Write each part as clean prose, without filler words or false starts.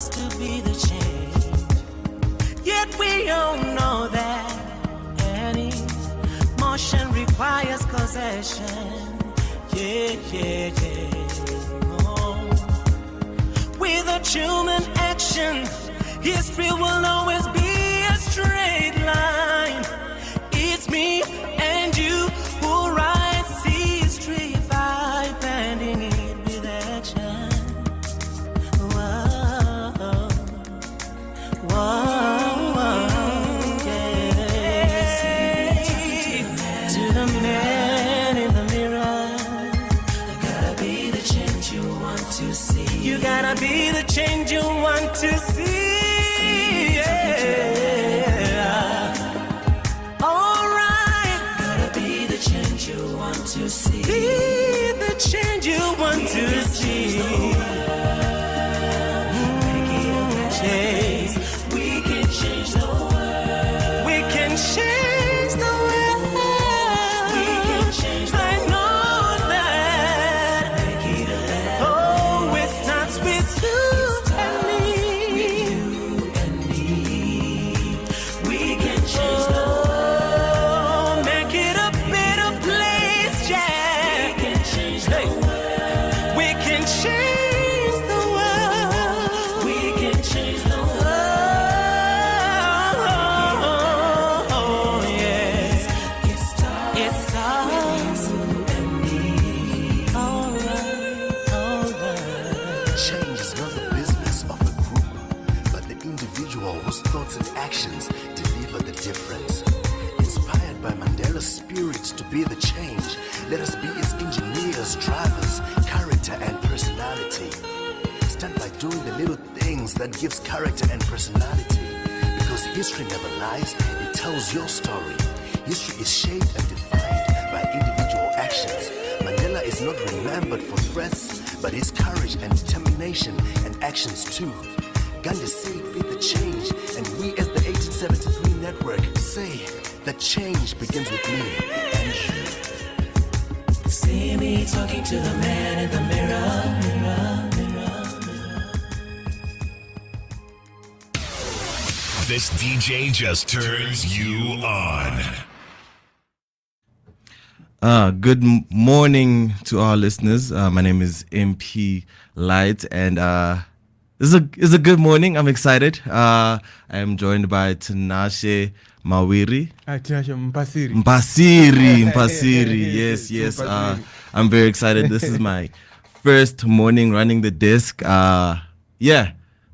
to be the change. Yet we all know that any motion requires causation. Yeah, yeah, yeah. Oh. Without human action, history will always be a straight line. It's me and you who write history by bending it with action. Whoa, whoa, yes. To the man in the mirror, you gotta be the change you want to see. You gotta be the change you want to see. To see. Be the change you want to see. Make it a chase. We can change the world. We can change the world. We can change the world. I know that. Make it a better. Oh, it starts with you and me. With you and me. We can change the world. To be the change, let us be his engineers, drivers, character and personality. Start by doing the little things that gives character and personality, because history never lies, it tells your story. History is shaped and defined by individual actions. Mandela is not remembered for threats, but his courage and determination and actions too. Gandhi said, be the change, and we as the 1873 network say that change begins with me and you. See me talking to the man in the mirror, mirror, mirror, mirror. This DJ just turns you on. Good morning to our listeners. My name is MP Light, and this is a good morning. I'm excited. I am joined by Tinashe Mawiri. Mpasiri. Yes. I'm very excited. This is my first morning running the desk.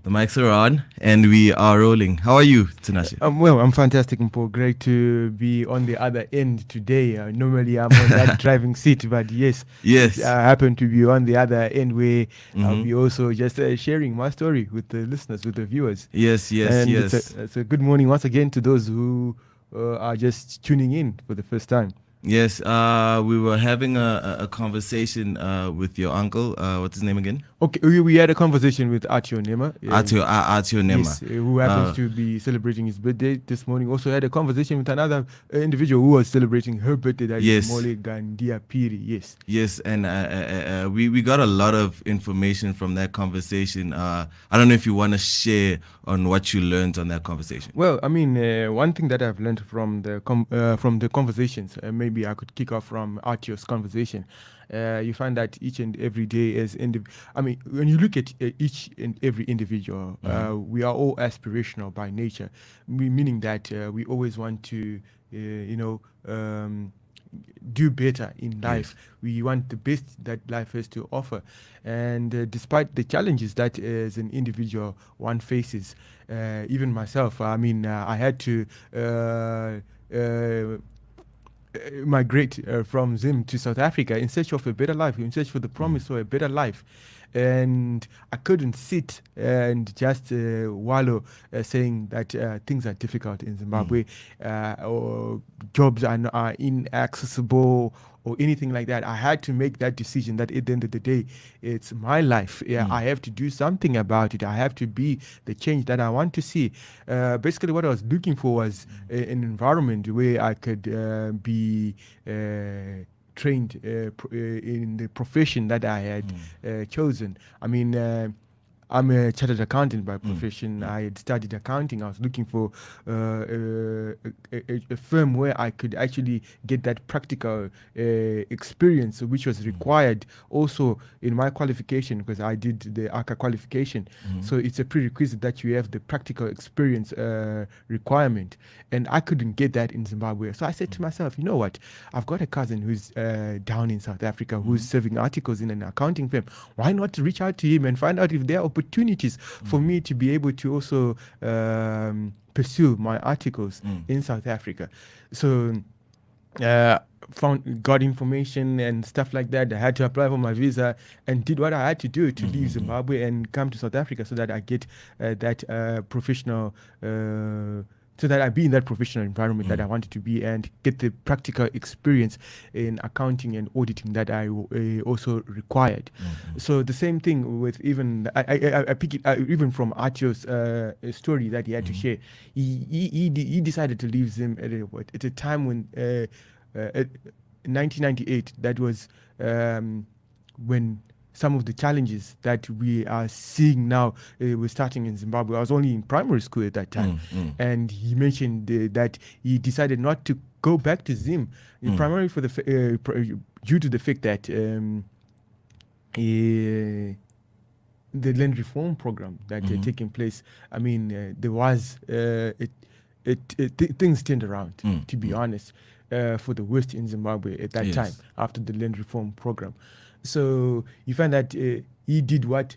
The mics are on and we are rolling. How are you, Tinashe? Well, I'm fantastic, Mpo. Great to be on the other end today. Normally I'm on that driving seat, but yes. I happen to be on the other end where I'll be also just sharing my story with the listeners, with the viewers. Yes. It's a good morning once again to those who are just tuning in for the first time. Yes, we were having a conversation with your uncle. What's his name again? Okay, we had a conversation with Atio Nema. Atio Nema. Yes, who happens to be celebrating his birthday this morning. Also had a conversation with another individual who was celebrating her birthday. That is Mole Gandia Piri. Yes, and we got a lot of information from that conversation. I don't know if you want to share on what you learned on that conversation. Well, I mean, one thing that I've learned from the conversations, maybe I could kick off from Atio's conversation. You find that each and every day when you look at each and every individual, we are all aspirational by nature, meaning that we always want to, do better in life. Yes. We want the best that life has to offer. And despite the challenges that as an individual one faces, even myself, I had to migrate from Zim to South Africa in search of a better life, in search for the promise for a better life. And I couldn't sit and just wallow saying that things are difficult in Zimbabwe, or jobs are inaccessible or anything like that. I had to make that decision that at the end of the day, it's my life. I have to do something about it. I have to be the change that I want to see. Basically, what I was looking for was an environment where I could be trained in the profession that I had chosen. I'm a chartered accountant by profession. I had studied accounting. I was looking for a firm where I could actually get that practical experience, which was required also in my qualification, because I did the ACA qualification. So it's a prerequisite that you have the practical experience requirement. And I couldn't get that in Zimbabwe. So I said to myself, you know what? I've got a cousin who's down in South Africa who's serving articles in an accounting firm. Why not reach out to him and find out if there are opportunities for me to be able to also pursue my articles in South Africa? So got information and stuff like that. I had to apply for my visa and did what I had to do to leave Zimbabwe and come to South Africa so that I get that professional so that I be in that professional environment that I wanted to be and get the practical experience in accounting and auditing that I also required. So the same thing with even, I pick it even from Atio's story that he had to share. He decided to leave Zim at a time when, 1998, that was when some of the challenges that we are seeing now were starting in Zimbabwe. I was only in primary school at that time. And he mentioned that he decided not to go back to Zim, primarily for the due to the fact that the land reform program that taking place, I mean, there was things turned around, to be honest, for the worst in Zimbabwe at that time after the land reform program. So you find that he did what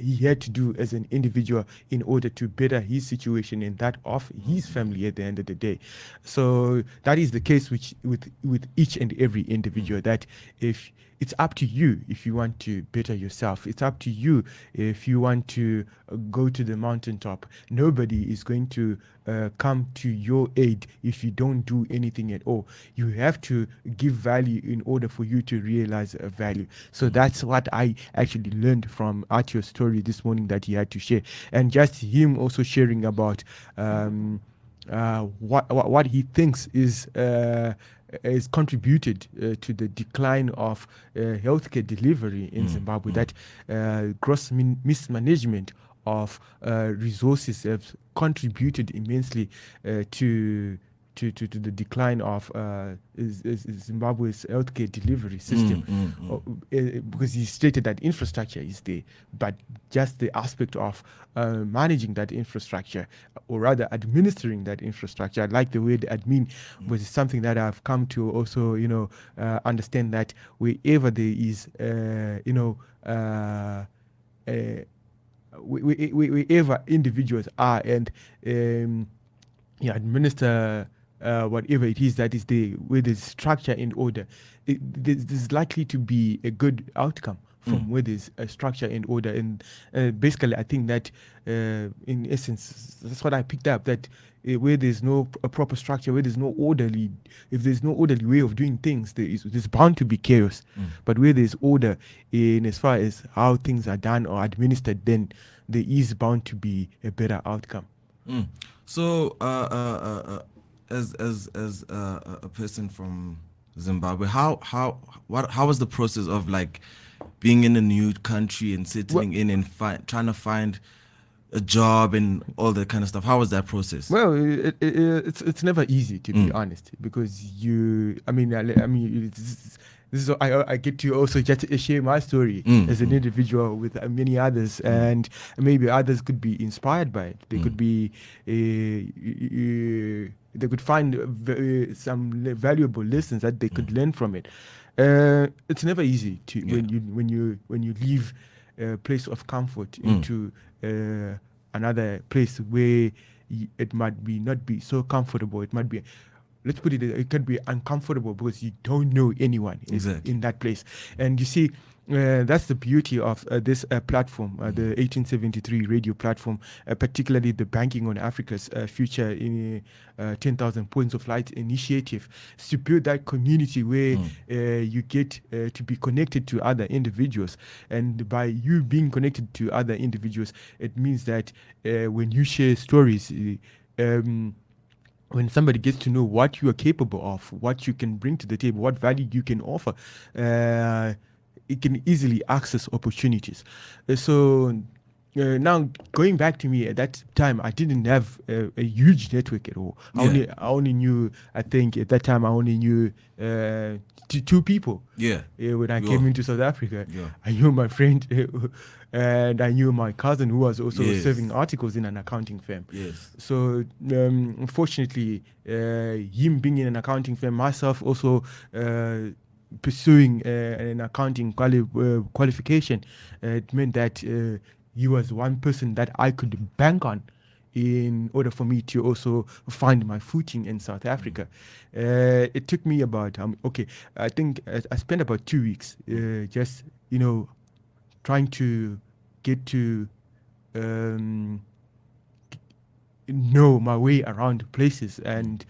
he had to do as an individual in order to better his situation and that of his family at the end of the day. So that is the case with each and every individual, that if it's up to you if you want to better yourself. It's up to you if you want to go to the mountaintop. Nobody is going to come to your aid if you don't do anything at all. You have to give value in order for you to realize a value. So that's what I actually learned from Atio's story this morning that he had to share. And just him also sharing about what he thinks is contributed to the decline of healthcare delivery in Zimbabwe, that gross mismanagement of resources have contributed immensely to the decline of Zimbabwe's healthcare delivery system. Because he stated that infrastructure is there, but just the aspect of managing that infrastructure, or rather administering that infrastructure, I like the word admin, was something that I've come to also, understand that wherever there is, wherever individuals are and administer whatever it is that is there, where there's structure and order, there's likely to be a good outcome from where there's a structure and order. And basically, I think that in essence, that's what I picked up, that where there's no a proper structure, where there's no orderly, if there's no orderly way of doing things, there's bound to be chaos. But where there's order in as far as how things are done or administered, then there is bound to be a better outcome. So, as a person from Zimbabwe, how was the process of like being in a new country and settling in and trying to find a job and all that kind of stuff? How was that process? Well, it's never easy, to be honest, because this is I get to also just share my story as an individual with many others, and maybe others could be inspired by it. They could be they could find some valuable lessons that they could learn from it. It's never easy to when you leave a place of comfort into another place where it might be not be so comfortable. It might be, let's put it can be uncomfortable because you don't know anyone in that place. And you see, that's the beauty of this platform, the 1873 radio platform, particularly the Banking on Africa's Future in 10,000 Points of Light initiative, to build that community where you get to be connected to other individuals. And by you being connected to other individuals, it means that when you share stories, when somebody gets to know what you are capable of, what you can bring to the table, what value you can offer, it can easily access opportunities. So now going back to me at that time, I didn't have a huge network at all. I only knew. I think at that time I only knew two people. Yeah. When I Yeah. came into South Africa, Yeah. I knew my friend, and I knew my cousin who was also Yes. serving articles in an accounting firm. Yes. So unfortunately, him being in an accounting firm, myself also pursuing an accounting qualification, it meant that he was one person that I could bank on in order for me to also find my footing in South Africa. It took me about, I think I spent about 2 weeks just, trying to get to know my way around places and,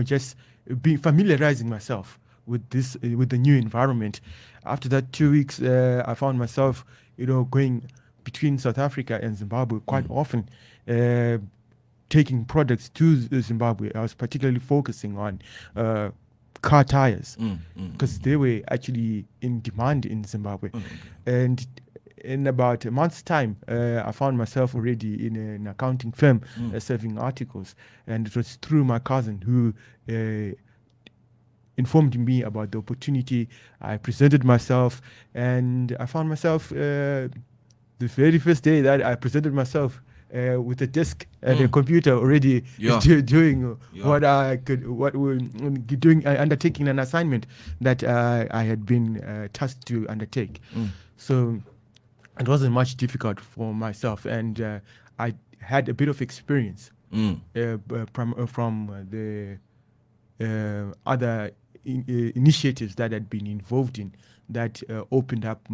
just be familiarizing myself with this, with the new environment. After that 2 weeks, I found myself, going between South Africa and Zimbabwe quite often, taking products to Zimbabwe. I was particularly focusing on car tires because they were actually in demand in Zimbabwe. And in about a month's time, I found myself already in an accounting firm serving articles. And it was through my cousin who informed me about the opportunity. I presented myself, and I found myself the very first day that I presented myself with a desk and a computer already doing what I could, doing, undertaking an assignment that I had been tasked to undertake. So it wasn't much difficult for myself, and I had a bit of experience from the other initiatives that I'd been involved in that opened up,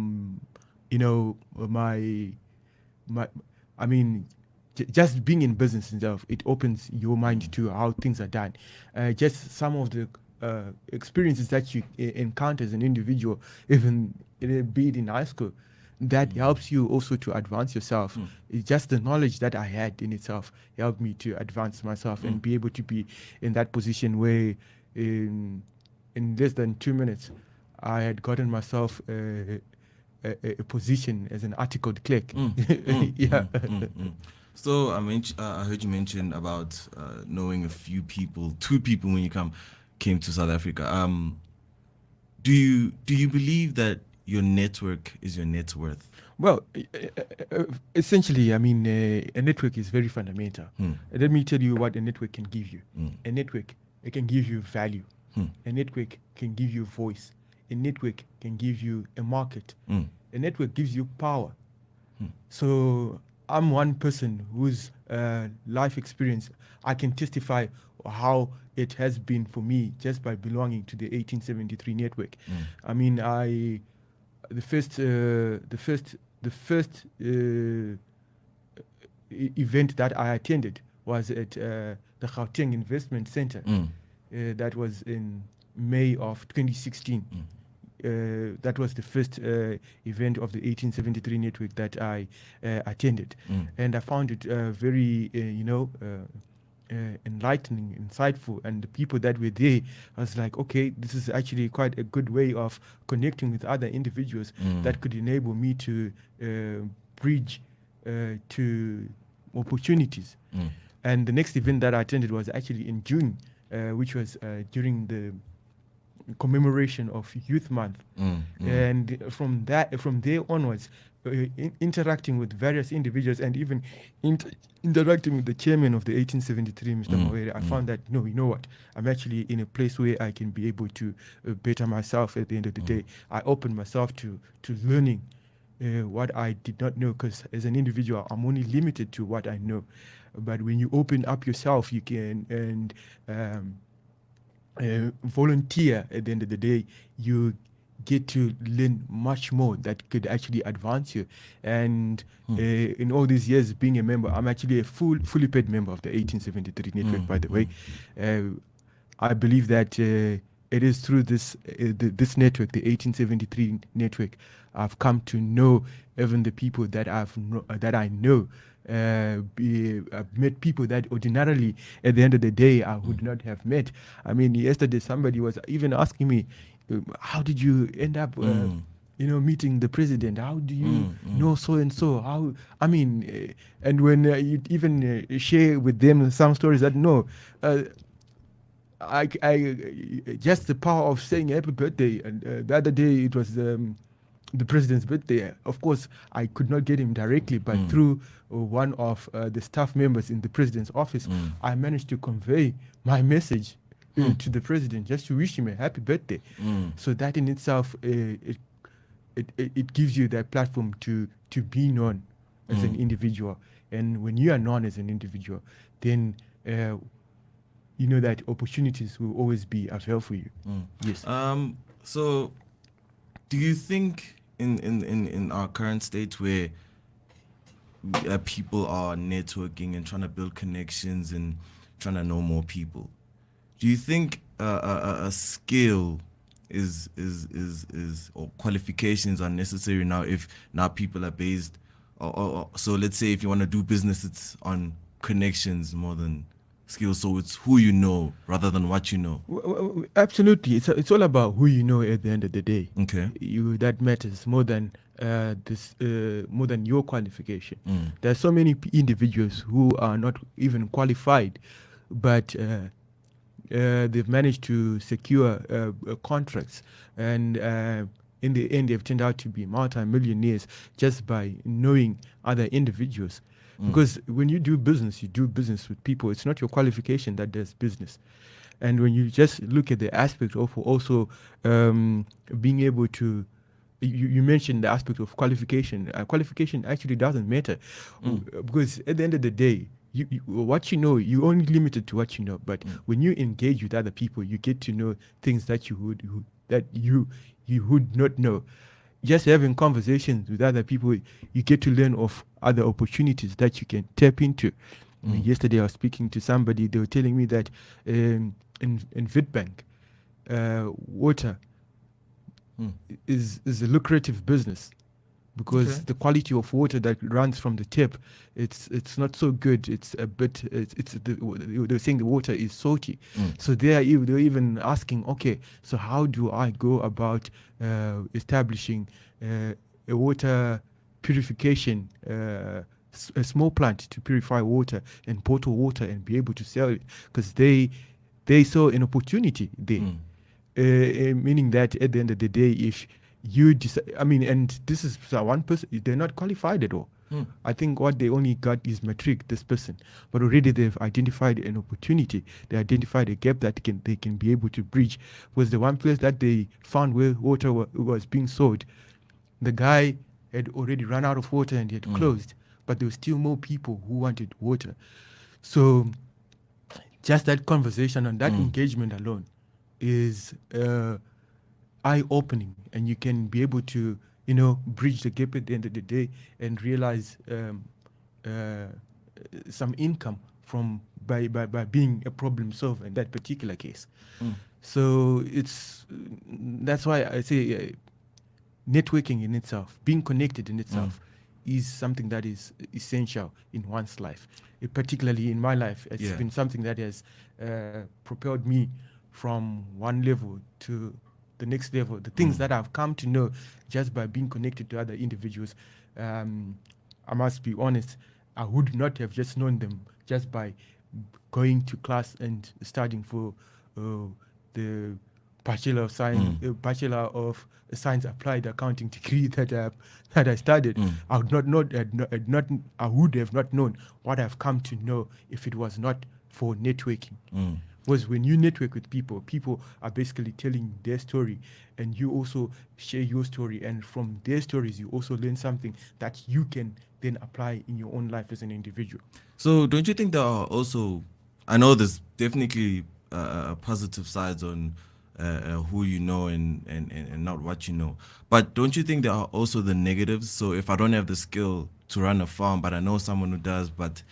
just being in business itself, it opens your mind to how things are done. Just some of the experiences that you encounter as an individual, even be it in high school, that helps you also to advance yourself. It's just the knowledge that I had in itself helped me to advance myself and be able to be in that position where in less than 2 minutes, I had gotten myself a position as an articled clerk. So I heard you mention about knowing a few people, 2 people when you came to South Africa. Do you believe that your network is your net worth? Well, essentially, a network is very fundamental. Let me tell you what a network can give you. A network, it can give you value. A network can give you voice. A network can give you a market. A network gives you power. So I'm one person whose life experience, I can testify how it has been for me just by belonging to the 1873 network. The first event that I attended was at the Gauteng Investment Center. That was in May of 2016. That was the first event of the 1873 network that I attended. And I found it very, enlightening, insightful. And the people that were there, I was like, okay, this is actually quite a good way of connecting with other individuals that could enable me to bridge to opportunities. And the next event that I attended was actually in June, which was during the commemoration of Youth Month. And from there onwards, interacting with various individuals and even interacting with the chairman of the 1873, Mr. Mawere, I found that, no, you know what, I'm actually in a place where I can be able to better myself at the end of the day. I opened myself to learning what I did not know, because as an individual, I'm only limited to what I know. But when you open up yourself, you can, and volunteer at the end of the day, you get to learn much more that could actually advance you. And in all these years being a member, I'm actually a fully paid member of the 1873 network, by the way. I believe that it is through this network, the 1873 network, I've come to know even the people that I know. I've met people that ordinarily, at the end of the day, I would not have met. Yesterday somebody was even asking me, how did you end up meeting the president. How do you know so and so? How? I mean, and when you even share with them some stories that no, just the power of saying happy birthday. And the other day it was the president's birthday. Of course, I could not get him directly, but through one of the staff members in the president's office, I managed to convey my message to the president just to wish him a happy birthday. So that in itself, it gives you that platform to be known as an individual. And when you are known as an individual, then you know that opportunities will always be available for you. Yes. So, do you think in our current state where people are networking and trying to build connections and trying to know more people, do you think a skill is or qualifications are necessary now if now people are based or so let's say if you want to do business, it's on connections more than skills, so it's who you know rather than what you know? Absolutely, it's all about who you know at the end of the day. Okay. That matters more than more than your qualification. There are so many individuals who are not even qualified, but they've managed to secure contracts, and in the end they've turned out to be multi-millionaires just by knowing other individuals. Because when you do business with people. It's not your qualification that does business. And when you just look at the aspect of also being able to, you mentioned the aspect of qualification. Qualification actually doesn't matter, because at the end of the day, what you know, you're only limited to what you know. But when you engage with other people, you get to know things that you would not know. Just having conversations with other people, you get to learn of other opportunities that you can tap into. Yesterday I was speaking to somebody. They were telling me that in Witbank, water is a lucrative business, because the quality of water that runs from the tap, it's not so good. It's a bit. They're saying the water is salty. So they're even asking, okay, so how do I go about establishing a water purification, a small plant to purify water and bottle water and be able to sell it? Because they saw an opportunity there, meaning that at the end of the day, if you decide, and this is one person, they're not qualified at all. I think what they only got is matric, this person, but already they've identified an opportunity. They identified a gap that they can be able to bridge. Was the one place that they found where water was being sold, the guy had already run out of water and he had closed, but there were still more people who wanted water. So just that conversation and that engagement alone is eye-opening, and you can be able to bridge the gap at the end of the day and realize some income from by being a problem solver in that particular case. So that's why I say networking in itself, being connected in itself, is something that is essential in one's life. Particularly in my life, it's been something that has propelled me from one level to the next level. The things that I've come to know just by being connected to other individuals, I must be honest, I would not have just known them just by going to class and studying for the Bachelor of Science, Bachelor of Science Applied Accounting degree that I studied. I would I would have not known what I've come to know if it was not for networking. Was when you network with people, people are basically telling their story, and you also share your story, and from their stories you also learn something that you can then apply in your own life as an individual. So don't you think there are also, I know there's definitely positive sides on who you know and not what you know, but don't you think there are also the negatives? So if I don't have the skill to run a farm, but I know someone who does, but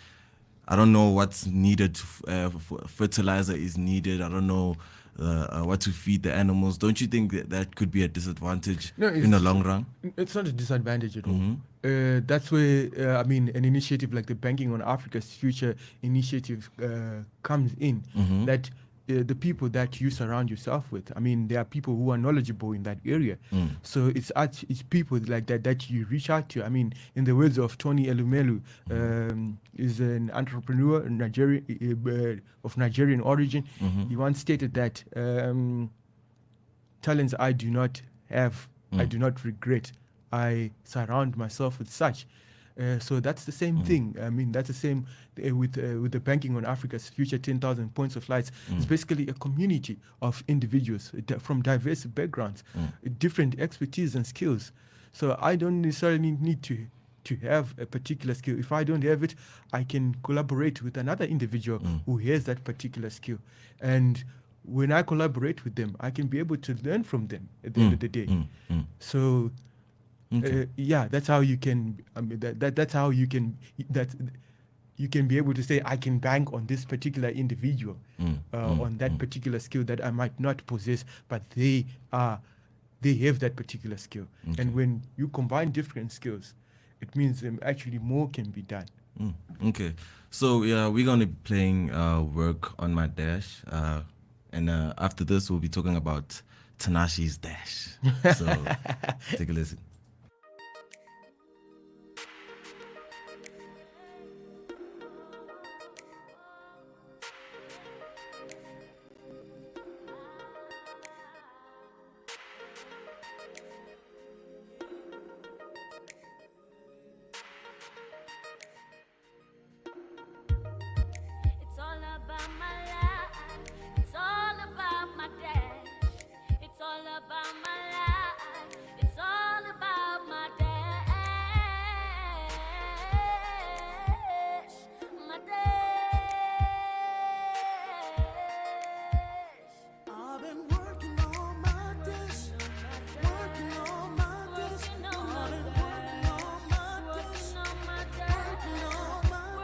I don't know what's needed, fertilizer is needed, I don't know what to feed the animals, don't you think that could be a disadvantage in the long run? It's not a disadvantage at all. That's where, an initiative like the Banking on Africa's Future initiative comes in, that the people that you surround yourself with. I mean, there are people who are knowledgeable in that area. So it's people like that you reach out to. I mean, in the words of Tony Elumelu, is an entrepreneur, of Nigerian origin. He once stated that talents I do not have, I do not regret. I surround myself with such. So that's the same thing. I mean, that's the same with the Banking on Africa's Future 10,000 Points of Lights. It's basically a community of individuals from diverse backgrounds, different expertise and skills. So I don't necessarily need to have a particular skill. If I don't have it, I can collaborate with another individual who has that particular skill. And when I collaborate with them, I can be able to learn from them at the end of the day. So that's how you can. I mean, that's how you can. You can be able to say, I can bank on this particular individual, on that particular skill that I might not possess, but they have that particular skill. And when you combine different skills, it means actually more can be done. Okay, so we're gonna be playing Work on My Dash, and after this we'll be talking about Tanashi's Dash. So take a listen. It's all about my life. It's all about my dash. It's all about my life. It's all about my dash. My dash. I've been working on my dash, working on my dash. I've been working on my dash, working on my dash.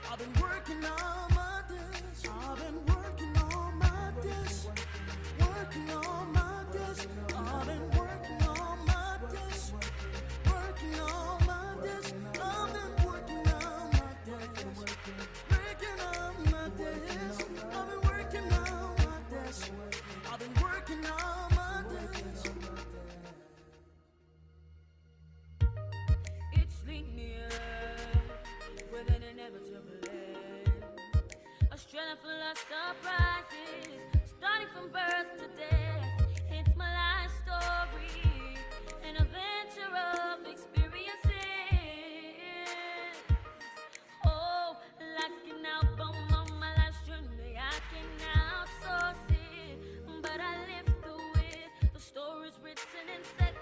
I've been working on my dash, I've been working on my dash. I've been working on my dash, I've been working on my dash, working on my dash. I've been working on my dash, working on my dash. I've been working on my dash, working on my dash. I've been working on my dash, I've been working on my dash. It's linear with an inevitable end. A strand full of surprises, starting from birth to death. It's my life story, an adventure of experiences. Oh, like an album on my life's journey, I can outsource it, but I live through it. The story's written in seconds.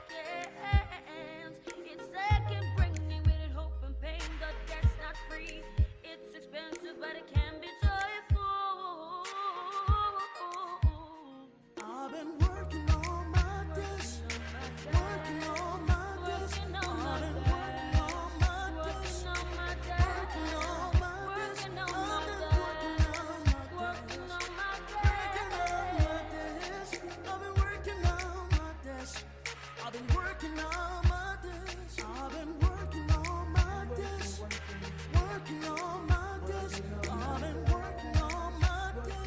It's second bringing with it hope and pain. The debt's not free. It's expensive, but it can be joyful. I've been working on my dash, working on my dash. I've been working on my dash, working on my dash. I've been working on my dash, I've been working on my dash. I've been working on my dash, I've been working on my dash, working on my dash. I've been working on my dash,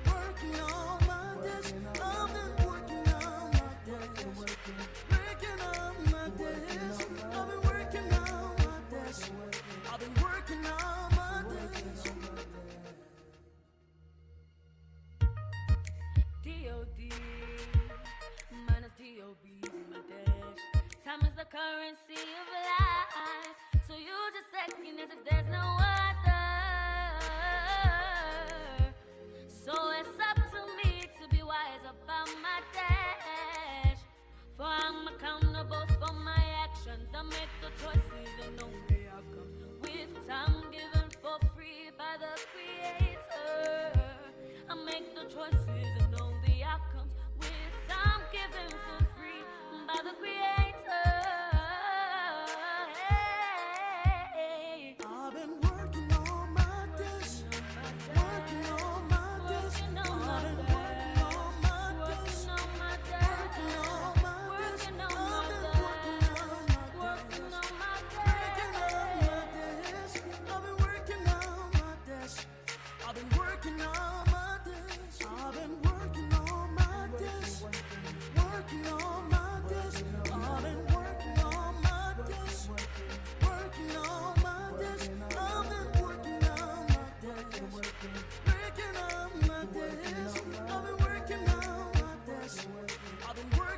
working on my dash. I've been working on my dash, working on my dash. I've been working on my dash, I've been working on my dash. D.O.D. minus D.O.B.'s in my dash. Time is the currency of life, so use a second as if there's no other. So it's up to me to be wise about my dash, for I'm accountable for my actions. I make the choices and know the outcomes, with time given for free by the Creator. I make the choices and know the outcomes, with time given for free by the Creator. Hey. I've been working on my dash, working on my dash. I've been working on my dash, working on my dash. I've been working on my dash, working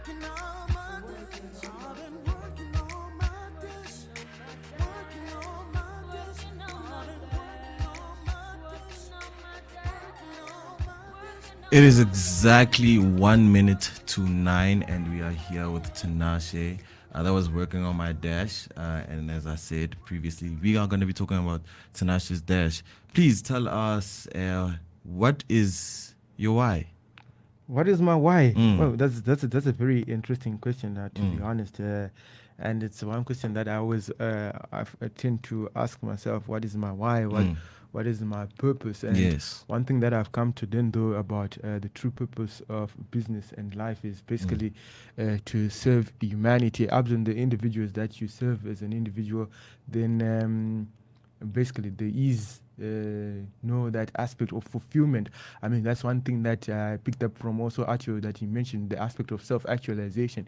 working all my days. I've been working all my days. Working all my days. I've been working all my days. Working all my days. It is exactly 1 minute to 9, and we are here with Tinashe. That was working on my dash, and as I said previously, we are going to be talking about Tinashe's dash. Please tell us, what is your why? What is my why? Well, that's a very interesting question, to be honest. And it's one question that I always I tend to ask myself: what is my why? What is my purpose? And Yes. one thing that I've come to then know about the true purpose of business and life is basically to serve humanity. Other than the individuals that you serve as an individual, then basically there is that aspect of fulfillment. I mean, that's one thing that I picked up from also Archie, that he mentioned, the aspect of self-actualization,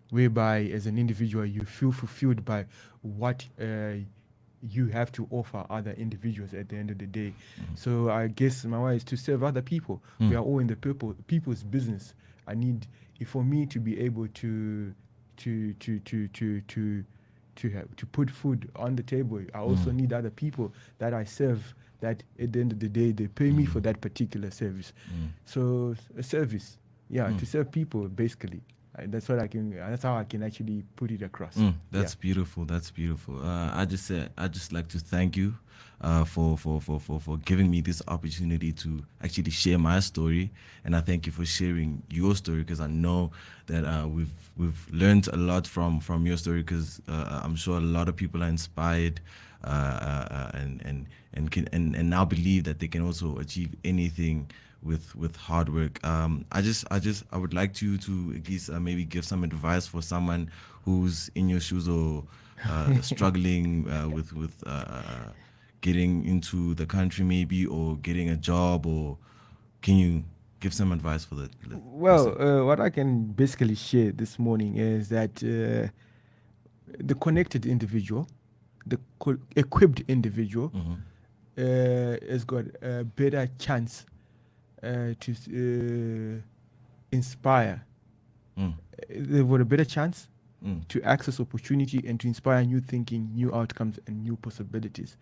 whereby as an individual you feel fulfilled by what you have to offer other individuals at the end of the day. So I guess my why is to serve other people. We are all in the people's business. I need, for me to be able to put food on the table, I also need other people that I serve, that at the end of the day they pay me for that particular service. So a service, to serve people basically. That's what I can. That's how I can actually put it across. That's beautiful. That's beautiful. I just like to thank you for giving me this opportunity to actually share my story, and I thank you for sharing your story, because I know that we've learned a lot from your story, because I'm sure a lot of people are inspired and now believe that they can also achieve anything with hard work. I would like you to at least maybe give some advice for someone who's in your shoes, or struggling with getting into the country maybe, or getting a job, or can you give some advice for that? Well, what I can basically share this morning is that the connected individual, the equipped individual, has got a better chance to inspire. They've got a better chance to access opportunity and to inspire new thinking, new outcomes, and new possibilities.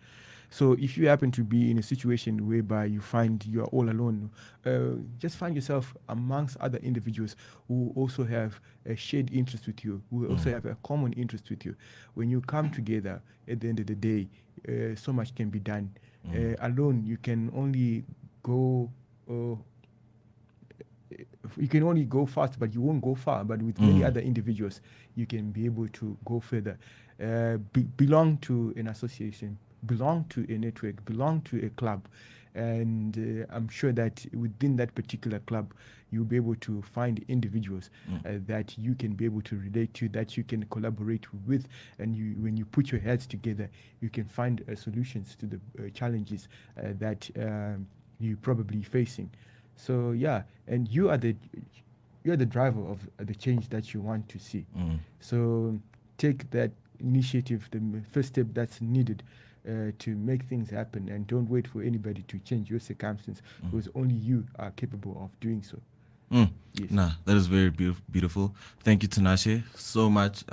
So if you happen to be in a situation whereby you find you are all alone, just find yourself amongst other individuals who also have a shared interest with you, who also have a common interest with you. When you come together, at the end of the day, so much can be done. Alone, you can only go fast, but you won't go far. But with many other individuals, you can be able to go further. Belong to an association, belong to a network, belong to a club, and I'm sure that within that particular club, you'll be able to find individuals that you can be able to relate to, that you can collaborate with, and when you put your heads together, you can find solutions to the challenges that you're probably facing. So and you are the driver of the change that you want to see. So take that initiative, the first step that's needed to make things happen, and don't wait for anybody to change your circumstance, because only you are capable of doing so. Yes. Nah, that is very beautiful. Thank you, Tinashe, so much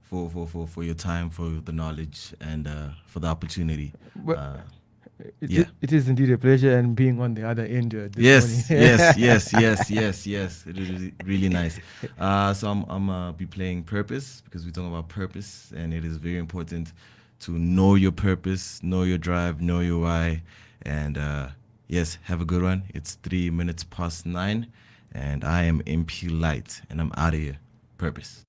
for your time, for the knowledge, and for the opportunity. Well, it is indeed a pleasure, and being on the other end this morning. yes. It is really nice. So I'm be playing Purpose, because we're talking about purpose, and it is very important to know your purpose, know your drive, know your why. And yes, have a good one. It's 3 minutes past 9, and I am MP Light, and I'm out of here. Purpose.